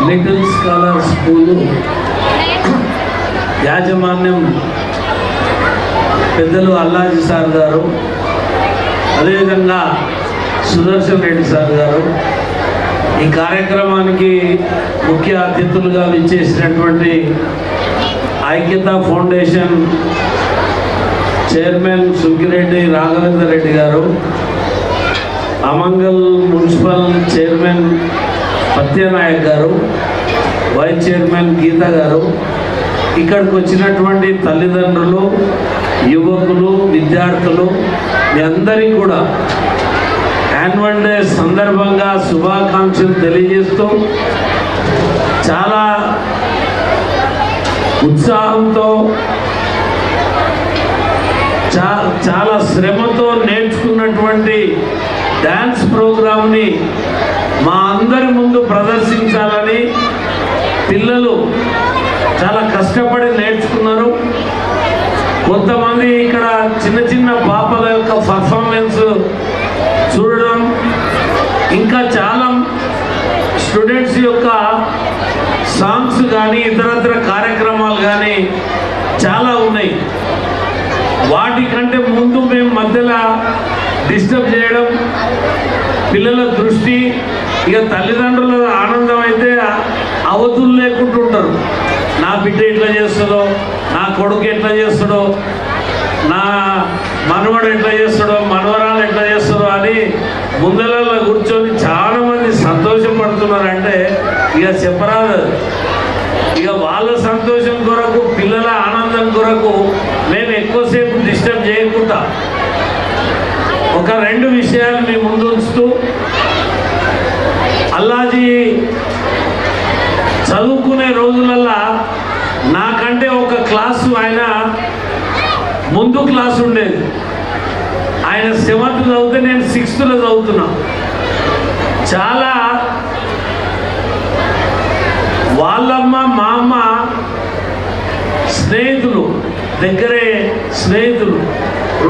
Little scholar school యాజమాన్యం పెద్దలు Allaji sir గారు, అదేవిధంగా సుదర్శన్ రెడ్డి సార్ గారు, ఈ కార్యక్రమానికి ముఖ్య అతిథులుగా విచ్చేసినటువంటి ఐక్యతా ఫౌండేషన్ చైర్మన్ సుంకిరెడ్డి రాఘవేందర్ రెడ్డి గారు, అమంగల్ మున్సిపల్ చైర్మన్ పత్యనాయక్ గారు, వైస్ చైర్మన్ గీత గారు, ఇక్కడికి వచ్చినటువంటి తల్లిదండ్రులు, యువకులు, విద్యార్థులు మీ అందరికీ కూడా యాన్యువల్ డే సందర్భంగా శుభాకాంక్షలు తెలియజేస్తూ చాలా ఉత్సాహంతో చాలా శ్రమతో నేర్చుకున్నటువంటి డ్యాన్స్ ప్రోగ్రామ్ని మా అందరి ముందు ప్రదర్శించాలని పిల్లలు చాలా కష్టపడి నేర్చుకున్నారు. కొంతమంది ఇక్కడ చిన్న చిన్న పాపల యొక్క పర్ఫార్మెన్స్ చూడడం, ఇంకా చాలా స్టూడెంట్స్ యొక్క సాంగ్స్ కానీ ఇతరత్ర కార్యక్రమాలు కానీ చాలా ఉన్నాయి. వాటికంటే ముందు మేము మధ్యలో డిస్టర్బ్ చేయడం, పిల్లల దృష్టి, ఇక తల్లిదండ్రుల ఆనందం అయితే అవధులు లేకుంటుంటారు. నా బిడ్డ ఎట్లా చేస్తుందో, నా కొడుకు ఎట్లా చేస్తాడో, నా మనవడు ఎట్లా చేస్తాడో, మనవరాలు ఎట్లా చేస్తాడో అని ముందలలో కూర్చొని చాలామంది సంతోషపడుతున్నారంటే ఇక చెప్పరాదు. ఇక వాళ్ళ సంతోషం కొరకు, పిల్లల ఆనందం కొరకు మేము ఎక్కువసేపు డిస్టర్బ్ చేయకుండా ఒక 2 విషయాలు మీ ముందు ఉంచుతూ, అల్లాజీ చదువుకునే రోజులల్లా నాకంటే ఒక క్లాసు ఆయన ముందు క్లాసు ఉండేది. ఆయన 7th చదివితే నేను 6thలో చదువుతున్నా. చాలా వాళ్ళమ్మ మా అమ్మ స్నేహితులు, దగ్గరే స్నేహితులు,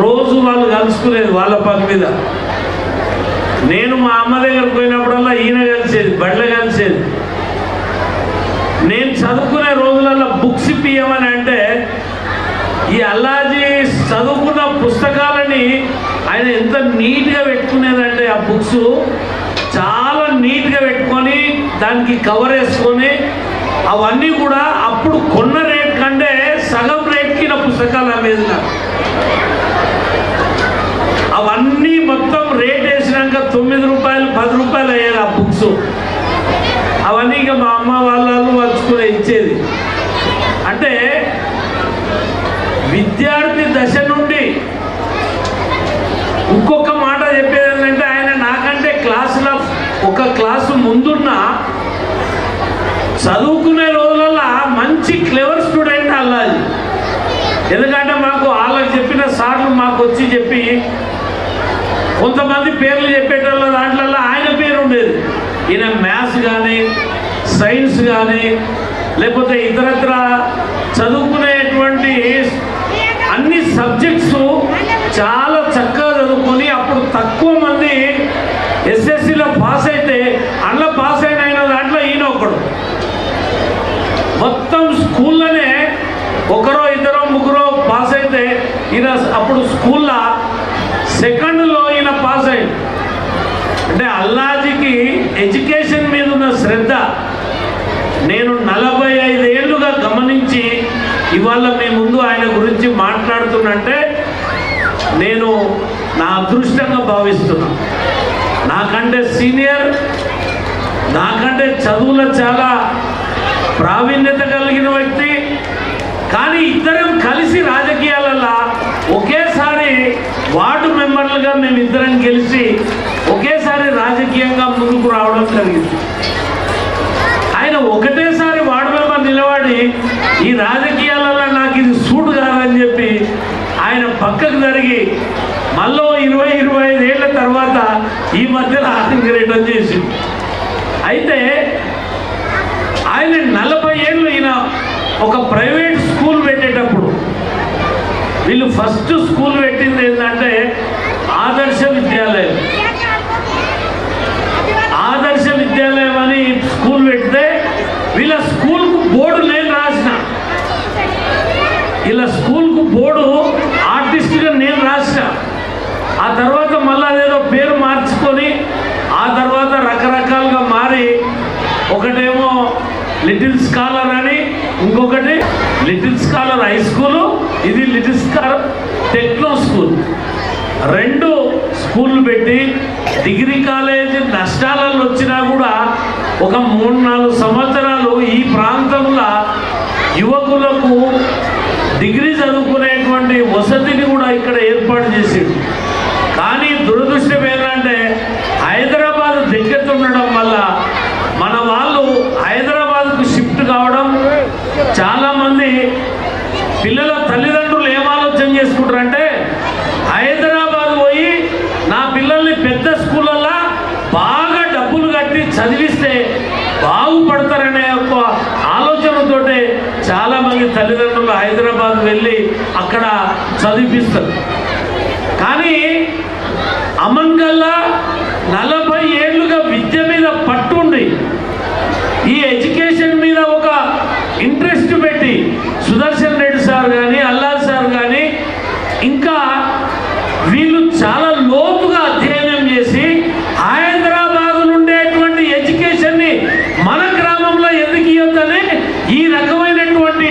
రోజు వాళ్ళు కలుసుకునేది వాళ్ళ పని మీద. నేను మా అమ్మ దగ్గరకు పోయినప్పుడల్లా ఈయన కలిసేది, బళ్ళ కలిసేది. నేను చదువుకునే రోజులలో బుక్స్ ఇప్పియమని అంటే ఈ అల్లాజీ చదువుకున్న పుస్తకాలని ఆయన ఎంత నీట్గా పెట్టుకునేదంటే ఆ బుక్స్ చాలా నీట్గా పెట్టుకొని దానికి కవర్ వేసుకొని అవన్నీ కూడా అప్పుడు కొన్న రేట్ కంటే సగం రేట్కి నా పుస్తకాలు అమ్మేది. నాకు అవన్నీ మొత్తం రేట్ వేసినాక 9 రూపాయలు 10 రూపాయలు అయ్యేది ఆ బుక్స్. అవన్నీ ఇక మా అమ్మ వాళ్ళు వచ్చుకునే ఇచ్చేది. అంటే విద్యార్థి దశ నుండి ఇంకొక మాట చెప్పేది ఏంటంటే ఆయన నాకంటే క్లాసులో ఒక క్లాసు ముందున్న చదువుకునే రోజులలో మంచి క్లెవర్ స్టూడెంట్ అల్లాజీ. ఎందుకంటే మాకు వాళ్ళకి చెప్పిన సార్లు మాకు వచ్చి చెప్పి కొంతమంది పేర్లు చెప్పేటోళ్ళ దాంట్లో ఆయన పేరు ఉండేది. ఈయన మ్యాథ్స్ కానీ సైన్స్ కానీ లేకపోతే ఇతరత్ర చదువుకునేటువంటి అన్ని సబ్జెక్ట్స్ చాలా చక్కగా చదువుకొని అప్పుడు తక్కువ మంది ఎస్ఎస్సిలో పాస్ అయితే అందులో పాస్ అయిన దాంట్లో ఈయన ఒకడు. మొత్తం స్కూల్లోనే ఒకరో ఇద్దరో ముగ్గురో పాస్ అయితే ఈయన అప్పుడు స్కూల్లో 2ndలో ఈయన పాస్ అయ్యింది. అంటే అల్లాజీకి ఎడ్యుకేషన్ మీద ఉన్న శ్రద్ధ నేను 45 ఏళ్ళుగా గమనించి ఇవాళ మీ ముందు ఆయన గురించి మాట్లాడుతున్నంటే నేను నా అదృష్టంగా భావిస్తున్నా. నాకంటే సీనియర్, నాకంటే చదువులో చాలా ప్రావీణ్యత కలిగిన వ్యక్తి. కానీ ఇద్దరం కలిసి రాజకీయాలలో ఒకేసారి వార్డు మెంబర్లుగా మేమిద్దరం గెలిచి ఒకేసారి రాజకీయంగా ముందుకు రావడం జరిగింది. ఆయన ఒకటేసారి వార్డు మెంబర్ నిలబడి ఈ రాజకీయాలలో నాకు ఇది సూట్ కాదని చెప్పి ఆయన పక్కకు జరిగి మళ్ళీ 20-25 ఏళ్ళ తర్వాత ఈ మధ్యలో ఆరంగరేటం చేసి అయితే ఆయన 40 ఏళ్ళు ఈయన ఒక ప్రైవేట్ స్కూల్ పెట్టేటప్పుడు వీళ్ళు ఫస్ట్ స్కూల్ పెట్టింది ఏంటంటే ఆదర్శ విద్యాలయం. ఆదర్శ విద్యాలయం అని స్కూల్ పెడితే వీళ్ళ స్కూల్కు బోర్డు నేను రాసిన, ఇలా స్కూల్కు బోర్డు ఆర్టిస్ట్గా నేను రాసిన. ఆ తర్వాత మళ్ళీ అదేదో పేరు మార్చుకొని ఆ తర్వాత రకరకాలుగా మారి ఒకటేమో లిటిల్ స్కాలర్ అని, ఇంకొకటి లిటిల్ స్కాలర్ హై స్కూలు, ఇది లిటిల్ స్కాలర్ టెక్నో స్కూల్. 2 స్కూళ్ళు పెట్టి డిగ్రీ కాలేజీ నష్టాలలో వచ్చినా కూడా ఒక 3-4 సంవత్సరాలు ఈ ప్రాంతంలో యువకులకు డిగ్రీ చదువుకునేటువంటి వసతిని కూడా ఇక్కడ ఏర్పాటు చేసిండు. కానీ దురదృష్టం ఏంటంటే హైదరాబాద్ దగ్గర ఉండడం వల్ల మన వాళ్ళు హైదరాబాద్కు షిఫ్ట్ కావడం, చాలామంది పిల్లల తల్లిదండ్రులు ఏం ఆలోచన చేసుకుంటారంటే హైదరాబాద్ పోయి నా పిల్లల్ని పెద్ద స్కూళ్ళల్లో బాగా డబ్బులు కట్టి చదివిస్తే బాగుపడతారనే ఒక ఆలోచనతోటే చాలామంది తల్లిదండ్రులు హైదరాబాద్ వెళ్ళి అక్కడ చదివిస్తారు. కానీ అమన్గల్లా 40 ఏళ్ళుగా విద్య మీద పట్టుండి ఈ ఎడ్యుకేషన్ మీద ఒక ఇంట్రెస్ట్ పెట్టి సుదర్శన్ రెడ్డి సార్ కానీ అల్లాద్ సార్ కానీ ఇంకా వీళ్ళు చాలా లోతుగా అధ్యయనం చేసి హైదరాబాద్లో ఉండేటువంటి ఎడ్యుకేషన్ని మన గ్రామంలో ఎందుకు ఇవ్వద్దని ఈ రకమైనటువంటి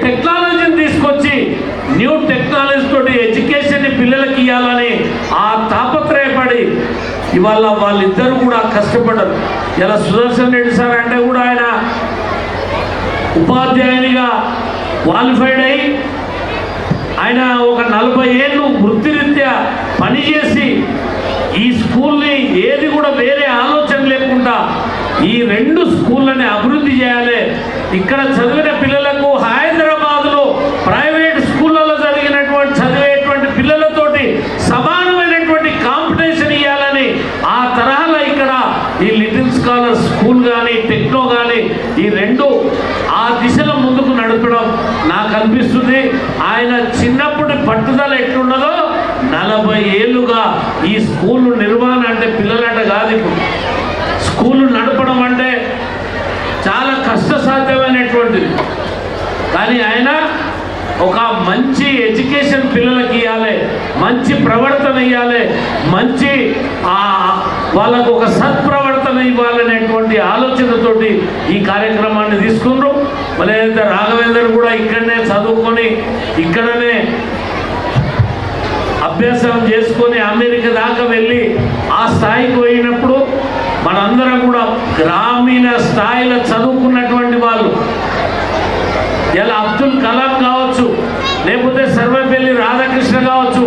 టెక్నాలజీని తీసుకొచ్చి న్యూ టెక్నాలజీ తోటి ఎడ్యుకేషన్ని పిల్లలకి ఇవ్వాలని ఆ తాపత్రయపడి ఇవాళ వాళ్ళిద్దరూ కూడా కష్టపడ్డారు. ఇలా సుదర్శన్ రెడ్డి సార్ అంటే కూడా ఆయన ఉపాధ్యాయునిగా క్వాలిఫైడ్ అయి ఆయన ఒక 40 ఏళ్ళు వృత్తిరీత్యా పనిచేసి ఈ స్కూల్ని ఏది కూడా వేరే ఆలోచన లేకుండా ఈ 2 స్కూళ్ళని అభివృద్ధి చేయాలి. ఇక్కడ చదివిన పిల్లలకు హైదరాబాద్లో ప్రైవేట్ స్కూళ్ళలో చదివేటువంటి పిల్లలతోటి సమానమైనటువంటి కాంపిటీషన్ ఇవ్వాలని ఆ తరహాలో ఇక్కడ ఈ లిటిల్ స్కాలర్ స్కూల్ కానీ టెక్నో కానీ ఈ 2 ఆ దిశలో ముందుకు నడపడం నాకు అనిపిస్తుంది. ఆయన చిన్నప్పటి పట్టుదల ఎట్లున్నదో 40 ఏళ్ళుగా ఈ స్కూల్ నిర్వహణ అంటే పిల్లలంట కాదు. ఇప్పుడు స్కూలు నడపడం అంటే చాలా కష్టసాధ్యమైనటువంటిది. కానీ ఆయన ఒక మంచి ఎడ్యుకేషన్ పిల్లలకి ఇవ్వాలి, మంచి ప్రవర్తన ఇవ్వాలి, మంచి వాళ్ళకు ఒక సత్ప్రవర్తన ఇవ్వాలనేటువంటి ఆలోచనతోటి ఈ కార్యక్రమాన్ని తీసుకున్నారు. మళ్ళీ రాఘవేందర్ కూడా ఇక్కడనే చదువుకొని ఇక్కడనే అభ్యాసం చేసుకొని అమెరికా దాకా వెళ్ళి ఆ స్థాయికి పోయినప్పుడు మనందరం కూడా గ్రామీణ స్థాయిలో చదువుకున్నటువంటి వాళ్ళు, ఇలా అబ్దుల్ కలాం కావచ్చు, లేకపోతే సర్వేపల్లి రాధాకృష్ణ కావచ్చు,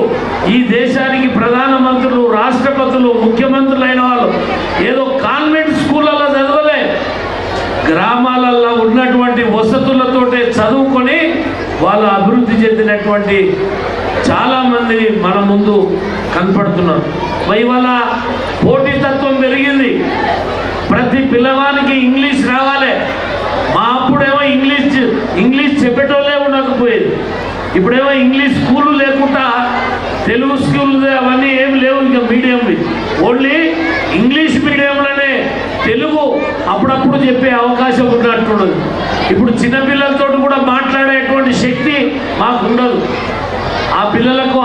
ఈ దేశానికి ప్రధానమంత్రులు, రాష్ట్రపతులు, ముఖ్యమంత్రులు అయిన వాళ్ళు ఏదో కాన్వెంట్ స్కూళ్ళల్లో చదవలే, గ్రామాలలో ఉన్నటువంటి వసతులతోటే చదువుకొని వాళ్ళు అభివృద్ధి చెందినటువంటి చాలామంది మన ముందు కనపడుతున్నారు. ఇవాళ పోటీతత్వం పెరిగింది. ప్రతి పిల్లవానికి ఇంగ్లీష్ రావాలి. మా అప్పుడేమో ఇంగ్లీష్ చెప్పేటోళ్ళే ఉండకపోయేది. ఇప్పుడేమో ఇంగ్లీష్ స్కూళ్ళు లేకుండా తెలుగు స్కూళ్ళు అవన్నీ ఏమి లేవు. ఇంకా మీడియంవి ఓన్లీ ఇంగ్లీష్ మీడియంలోనే తెలుగు అప్పుడప్పుడు చెప్పే అవకాశం ఉన్నట్టున్నది. ఇప్పుడు చిన్నపిల్లలతో కూడా మాట్లాడేటువంటి శక్తి మాకు ఉండదు. ఆ పిల్లలకు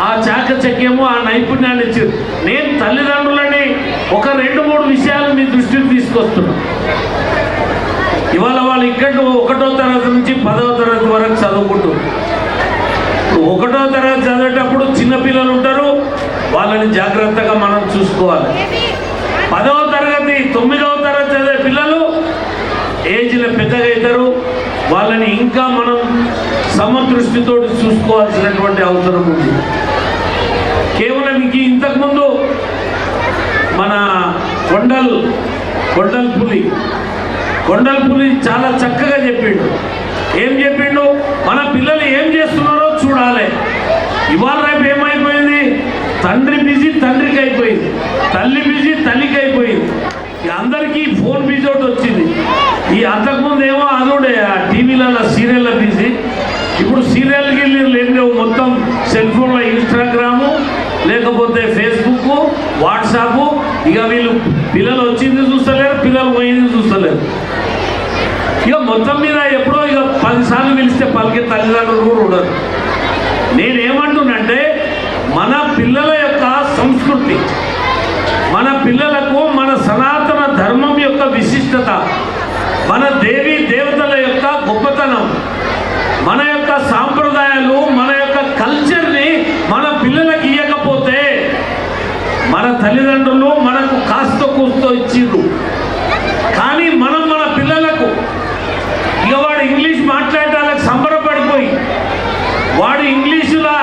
ఆ చాకచక్యము, ఆ నైపుణ్యాన్ని ఇచ్చారు. నేను తల్లిదండ్రులని ఒక 2-3 విషయాలు మీ దృష్టికి తీసుకొస్తున్నాను. ఇవాళ వాళ్ళు ఇక్కడ 1వ తరగతి నుంచి 10వ తరగతి వరకు చదువుకుంటారు. 1వ తరగతి చదివేటప్పుడు చిన్నపిల్లలు ఉంటారు, వాళ్ళని జాగ్రత్తగా మనం చూసుకోవాలి. 10వ తరగతి 9వ తరగతి చదివే పిల్లలు ఏజ్లో పెద్దగా అవుతారు, వాళ్ళని ఇంకా మనం సమదృష్టితో చూసుకోవాల్సినటువంటి అవసరం ఉంది. కేవలం ఇంతకుముందు మన కొండల్ పులి చాలా చక్కగా చెప్పిండు. ఏం చెప్పిండు? మన పిల్లలు ఏం చేస్తున్నారో చూడాలి. ఇవాళ రేపు ఏమైపోయింది? తండ్రి బిజీ తండ్రికి అయిపోయింది, తల్లి బిజీ తల్లికి అయిపోయింది. అందరికీ ఫోన్ బిజీ ఒకటి వచ్చింది. ఈ అంతకుముందు ఏమో అదోడే టీవీలలో సీరియళ్ళ బిజీ. ఇప్పుడు సీరియల్కి లేవు, మొత్తం సెల్ ఫోన్లో ఇన్స్టాగ్రాము, లేకపోతే ఫేస్బుక్, వాట్సాప్. ఇక వీళ్ళు పిల్లలు వచ్చింది చూస్తలేరు, పిల్లలు పోయింది చూస్తలేరు. ఇక మొత్తం మీద ఎప్పుడో ఇక 10 సార్లు పిలిస్తే పలికే తల్లిదండ్రులు కూడా ఉండరు. నేనేమంటున్నంటే మన పిల్లల యొక్క సంస్కృతి, మన పిల్లలకు మన సనాతన ధర్మం యొక్క విశిష్టత, మన దేవీ దేవతల యొక్క గొప్పతనం, మన యొక్క సాంప్రదాయాలు, మన యొక్క కల్చర్ని మన పిల్లలకి ఇవ్వకపోతే మన తల్లిదండ్రులు మనకు కాస్త కూస్తో ఇచ్చిర్రు. కానీ మనం మన పిల్లలకు ఇక వాడు ఇంగ్లీష్ మాట్లాడటానికి సంబరపడిపోయి, వాడు ఇంగ్లీషులా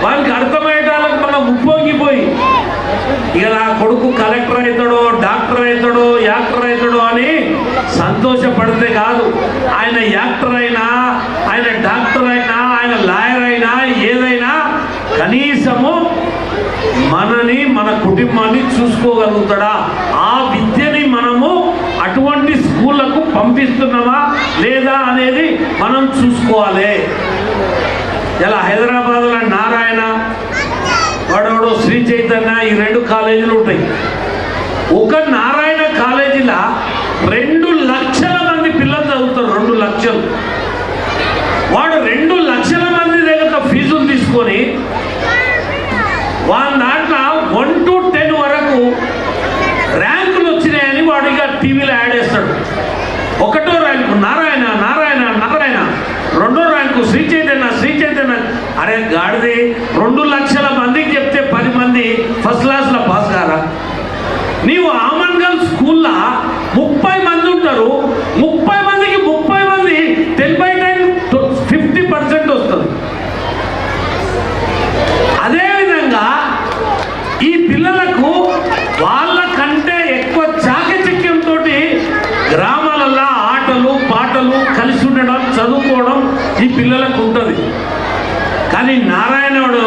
వానికి అర్థమయ్యేటాలకు మనం ఉప్పొంగిపోయి, ఇక నా కొడుకు కలెక్టర్ అవుతాడో, డాక్టర్ అవుతాడో, యాక్టర్ అవుతాడో అని సంతోషపడితే కాదు. ఆయన యాక్టర్ అయినా, ఆయన డాక్టర్ అయినా, ఆయన లాయర్ అయినా, ఏదైనా కనీసము మనని మన కుటుంబాన్ని చూసుకోగలుగుతాడా, ఆ విద్యని మనము అటువంటి స్కూళ్ళకు పంపిస్తున్నామా లేదా అనేది మనం చూసుకోవాలి. ఇలా హైదరాబాద్లో నారాయణ, వాడవాడు శ్రీ చైతన్య, ఈ 2 కాలేజీలు ఉంటాయి. ఒక నారాయణ కాలేజీలో 2 లక్షల మంది పిల్లలు చదువుతారు. 2 లక్షలు. వాడు 2 లక్షల మంది దగ్గర ఫీజులు తీసుకొని వాళ్ళ దాంట్లో 1 to 10 వరకు ర్యాంకులు వచ్చినాయని వాడు ఇక టీవీలో యాడ్ చేస్తాడు. 1వ ర్యాంకు నారాయణ నారాయణ నారాయణ, 2వ ర్యాంకు శ్రీ చైతన్య శ్రీ చైతన్య. అరే గాడిది, 2 లక్షల మందికి చెప్తే 10 మంది ఫస్ట్ క్లాస్లో పాస్ కారా? నీవు ఆమన్గల్ స్కూల్లో 30 మంది ఉంటారు, 30 మందికి 30 మంది 10/10 50% వస్తుంది. అదేవిధంగా ఈ పిల్లలకు వాళ్ళకంటే ఎక్కువ చాకచక్యంతో గ్రామాలలో ఆటలు పాటలు కలిసి ఉండడం, చదువుకోవడం ఈ పిల్లలకు ఉంటుంది. కానీ నారాయణుడు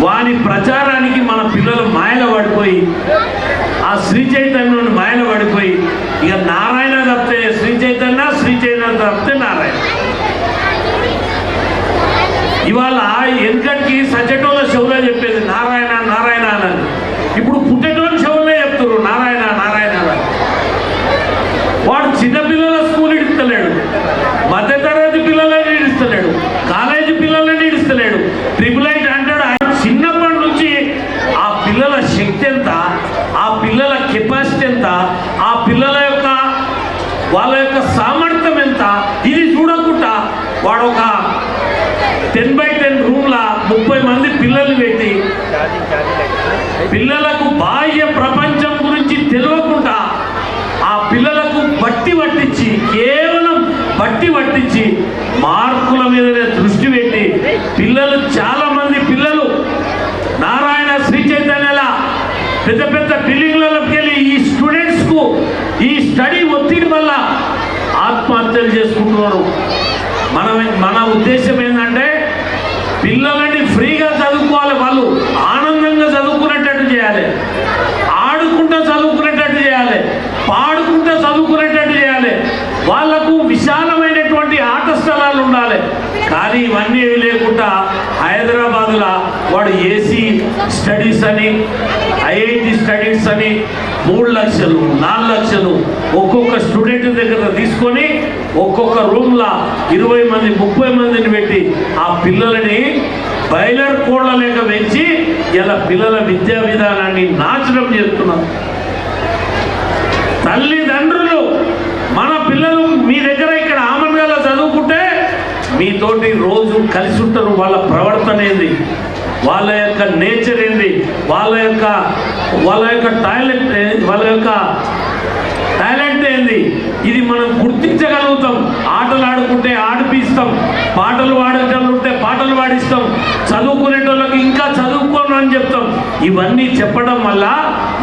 వాని ప్రచారానికి మన పిల్లలు మాయల పడిపోయి, ఆ శ్రీ చైతన్యుని మాయల పడిపోయి, ఇక నారాయణ తప్పితే శ్రీ చైతన్య, శ్రీ చైతన్య తప్పితే నారాయణ. ఇవాళ ఎందుకంటే సజ్జటోళ్ళ చెవులో చెప్పేది నారాయణ నారాయణ అని, ఇప్పుడు పుట్టేటోళ్ళ చెవులే చెప్తారు నారాయణ నారాయణ అని. వాడు చిన్నపిల్లల స్కూల్ ఇడుస్తలేడు, మధ్యతరగతి పిల్లలని ఇడుస్తలేడు, కాలేజీ పిల్లలని ఇడుస్తలేడు, 888 అంటాడు. చిన్నప్పటి నుంచి ఆ పిల్లల శక్తి ఎంత, ఆ పిల్లల కెపాసిటీ ఎంత, ఆ పిల్లల యొక్క వాళ్ళ యొక్క సామర్థ్యం ఎంత, ఇది చూడకుండా వాడు ఒక 10/10 రూమ్లా 30 మంది పిల్లలు పెట్టి పిల్లలకు బాహ్య ప్రపంచం గురించి తెలియకుండా ఆ పిల్లలకు బట్టి పట్టించి, కేవలం బట్టి పట్టించి మార్కుల మీదనే దృష్టి పెట్టి పిల్లలు, చాలా మంది పిల్లలు నారాయణ శ్రీ చైతన్యల పెద్ద పెద్ద బిల్డింగ్లలోకి వెళ్ళి ఈ స్టూడెంట్స్కు ఈ స్టడీ ఒత్తిడి వల్ల ఆత్మహత్యలు చేసుకుంటున్నారు. మన ఉద్దేశం ఏంటంటే పిల్లలని ఫ్రీగా చదువుకోవాలి, వాళ్ళు ఆనందంగా చదువుకునేటట్టు చేయాలి, ఆడుకుంటూ చదువుకునేటట్టు చేయాలి, పాడుకుంటూ చదువుకునేటట్టు చేయాలి, వాళ్లకు విశాలమైనటువంటి ఆట స్థలాలు ఉండాలి. కానీ ఇవన్నీ లేకుండా హైదరాబాదులో వాడు ఏసీ స్టడీస్ అని, ఐఐటి స్టడీస్ అని 3 లక్షలు 4 లక్షలు ఒక్కొక్క స్టూడెంట్ దగ్గర తీసుకొని ఒక్కొక్క రూమ్లో 20 మంది 30 మందిని పెట్టి ఆ పిల్లలని బయలర్ కోళ్ళ లేక పెంచి ఇలా పిల్లల విద్యా విధానాన్ని నాశనం చేస్తున్నారు. తల్లిదండ్రులు మన పిల్లలు మీ దగ్గర ఇక్కడ ఆమన్గల్లో చదువుకుంటే మీతోటి రోజు కలిసి ఉంటారు. వాళ్ళ ప్రవర్తన ఏంది, వాళ్ళ యొక్క నేచర్ ఏంది, వాళ్ళ యొక్క టాలెంట్ ఏంది, ఇది మనం గుర్తించగలుగుతాం. ఆటలు ఆడుకుంటే ఆడిపిస్తాం, పాటలు పాడేటోళ్ళు ఉంటే పాటలు పాడిస్తాం, చదువుకునేటోళ్ళకి ఇంకా చదువుకోను అని చెప్తాం. ఇవన్నీ చెప్పడం వల్ల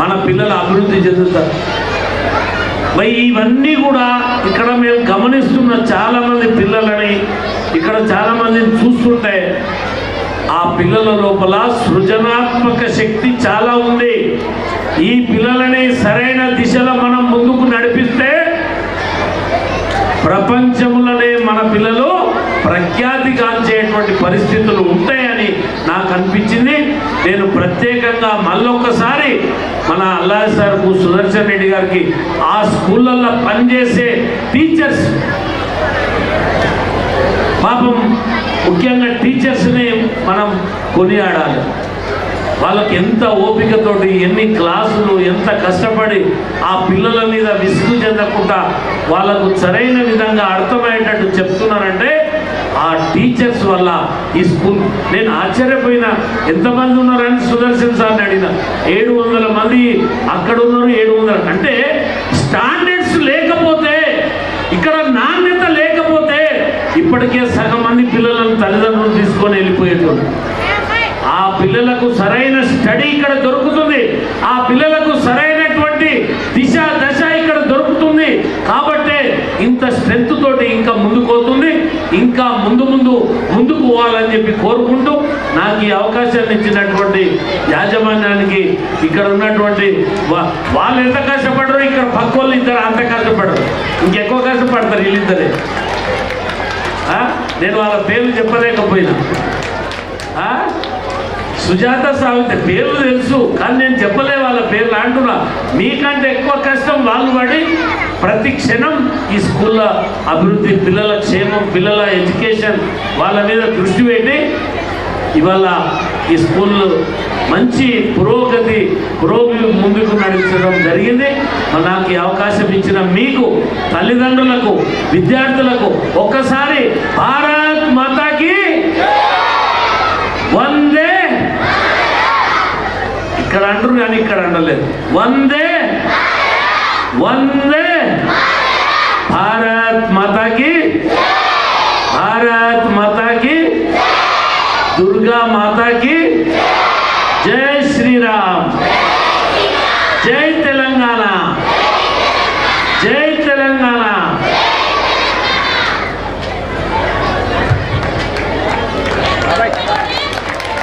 మన పిల్లలు అభివృద్ధి చెందుతారు. మరి ఇవన్నీ కూడా ఇక్కడ మేము గమనిస్తున్న చాలామంది పిల్లలని, ఇక్కడ చాలామందిని చూస్తుంటే ఆ పిల్లల లోపల సృజనాత్మక శక్తి చాలా ఉంది. ఈ పిల్లలని సరైన దిశలో మనం ముందుకు నడిపిస్తే ప్రపంచంలోనే మన పిల్లలు ప్రఖ్యాతి గాంచేటువంటి పరిస్థితులు ఉంటాయని నాకు అనిపించింది. నేను ప్రత్యేకంగా మళ్ళొక్కసారి మన అల్లాహ్ సార్కు, సుదర్శన్ రెడ్డి గారికి, ఆ స్కూళ్ళల్లో పనిచేసే టీచర్స్, పాపం ముఖ్యంగా టీచర్స్ని మనం కొనియాడాలి. వాళ్ళకి ఎంత ఓపికతోటి, ఎన్ని క్లాసులు, ఎంత కష్టపడి ఆ పిల్లల మీద విసుగు చెందకుండా వాళ్ళకు సరైన విధంగా అర్థమయ్యేటట్టు చెప్తున్నారంటే ఆ టీచర్స్ వల్ల ఈ స్కూల్. నేను ఆశ్చర్యపోయినా, ఎంతమంది ఉన్నారని సుదర్శన్ సార్ని అడిగిన. 700 మంది అక్కడ ఉన్నారు. 700 అంటే స్టాండర్డ్స్ లేకపోతే, ఇక్కడ నాణ్యత లేకపోతే ఇప్పటికే సగం మంది పిల్లలను తల్లిదండ్రులు తీసుకొని వెళ్ళిపోయేటోళ్ళు. ఆ పిల్లలకు సరైన స్టడీ ఇక్కడ దొరుకుతుంది, ఆ పిల్లలకు సరైనటువంటి దిశ దశ ఇక్కడ దొరుకుతుంది. కాబట్టే ఇంత స్ట్రెంత్ తోటి ఇంకా ముందుకు పోతుంది, ఇంకా ముందుకు పోవాలని చెప్పి కోరుకుంటూ, నాకు ఈ అవకాశాన్ని ఇచ్చినటువంటి యాజమాన్యానికి, ఇక్కడ ఉన్నటువంటి వాళ్ళు ఎంత కష్టపడరు, ఇక్కడ పక్క వాళ్ళు ఇద్దరు అంత కష్టపడరు, ఇంకెక్కువ కష్టపడతారు వీళ్ళిద్దరే. నేను వాళ్ళ పేర్లు చెప్పలేకపోయినా, సుజాత, సావిత్రి పేర్లు తెలుసు కానీ నేను చెప్పలే వాళ్ళ పేర్లు అంటున్నా. మీకంటే ఎక్కువ కష్టం వాళ్ళు పడి ప్రతి క్షణం ఈ స్కూళ్ళ అభివృద్ధి, పిల్లల క్షేమం, పిల్లల ఎడ్యుకేషన్, వాళ్ళ మీద దృష్టి పెట్టి ఇవాళ ఈ స్కూళ్ళు మంచి పురోగతి ముందుకు నడిపించడం జరిగింది. నాకు ఈ అవకాశం ఇచ్చిన మీకు, తల్లిదండ్రులకు, విద్యార్థులకు ఒక్కసారి భారత్ మాతాకి వందే. ఇక్కడ అంటారు కానీ ఇక్కడ అనలేదు. వందే వందే. భారత్ మాతాకి, భారత్ మాతాకి, దుర్గా మాతాకి జై శ్రీరామ్. జై తెలంగాణ, జై తెలంగాణ.